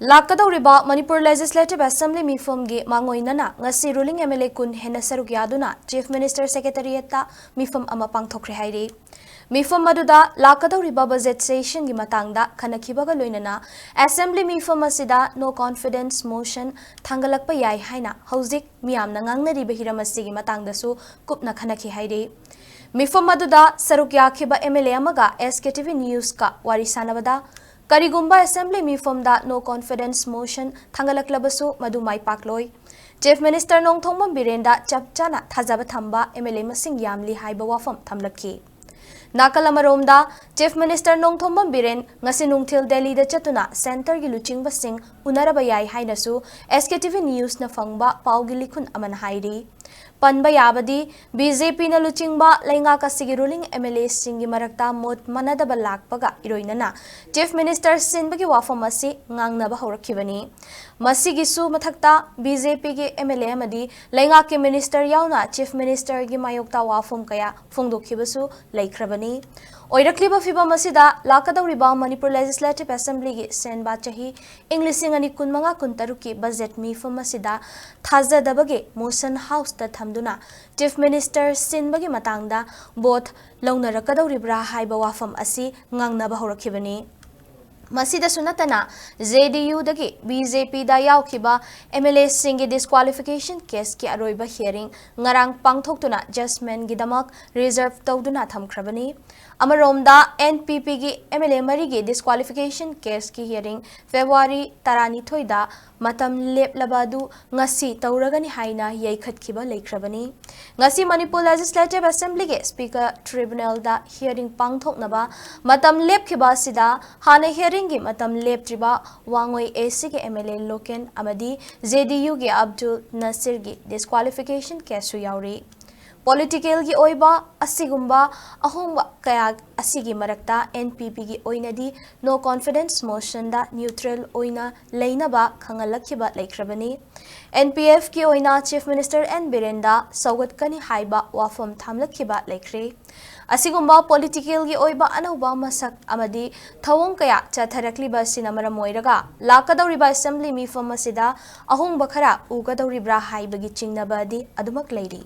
Lakadawriba Manipur Legislative Assembly Meepham gi mangoinana ngasi ruling MLA kun hena saruk yaduna Chief Minister Secretariat ta Meepham ama Pangthokhre hairi. Meepham maduda lakadawriba budget session gi matangda khanakhibaga loinana Assembly Meepham asida no confidence motion thangalakpa yai haina hauzik miyamna ngangnariba hiramasi gi matangdasu kupna khanakhi hairi. Meepham maduda saruk yakhiba MLA amaga SKTV News ka wari sanabada Karigumba Assembly Meepham da no confidence motion thangalak madu mai pakloi. Chief Minister Nong Thongmam Birenda chapchana thajaba thamba MLA masing yamli haiba wafam thamlakhi. Nakalamaromda Chief Minister Nong Thongmam Biren ngasi nungthil Delhi da chatuna center gi luchingba sing unaraba yai hainasu SKTV News na fangba paugi likhun aman hairi. Panba yabadi BJP na luchingba lainga kasigi ruling MLA singi marakta mot manadaba lakpaga iroinana Chief Minister sinbagi wafam asi ngangnaba horakhibani. Masigisu mathakta BJP gi MLA amadi lainga ke minister yauna Chief Minister gi mayokta wafam kaya phongdokhibasu laikhrabani. Oirakliba fibam asida lakadawriba Manipur Legislative Assembly gi senba chahi Englishing ani kunmanga kuntaruki budget Meepham asida thajadabage motion house ta thamduna Chief Minister sinbagi matangda both launarakadawribra haiba wafam asi ngangnaba horakhibani. Masida sunatana JDU dagi BJP da yaukhiba MLA singi disqualification case ki aroiba hearing ngarang pangthoktuna judgment gidamak reserve tawduna thamkhrabani. Amaromda NPP gi MLA marigi disqualification case ki hearing February 12 da matam leplabadu ngasi tawragani haina yaikhatkhiba laikhrabani. Ngasi Manipur Legislative Assembly ge Speaker Tribunal da hearing pangthoknaba matam lepkhiba sida hana hearing gi matam leptriba wangoi AC ge MLA Loken amadi JDU ge Abdul Nasir gi disqualification case yauri. Political gi oiba asigumba ahongba kaya asigi marakta NPP gi oinadi no confidence motion da neutral oina leinaba khangalakhiba laikhrabani. NPF ki oina Chief Minister N Birenda Saugatkani haiba wafam thamlakhiba laikhre. Asigumba political gi oiba anauba masak amadi thawong kaya chatharakliba sinamara moiraga lakadawriba Assembly Meepham asida ahongba khara ugadawribra haibagi chingnabadi adumak leiri.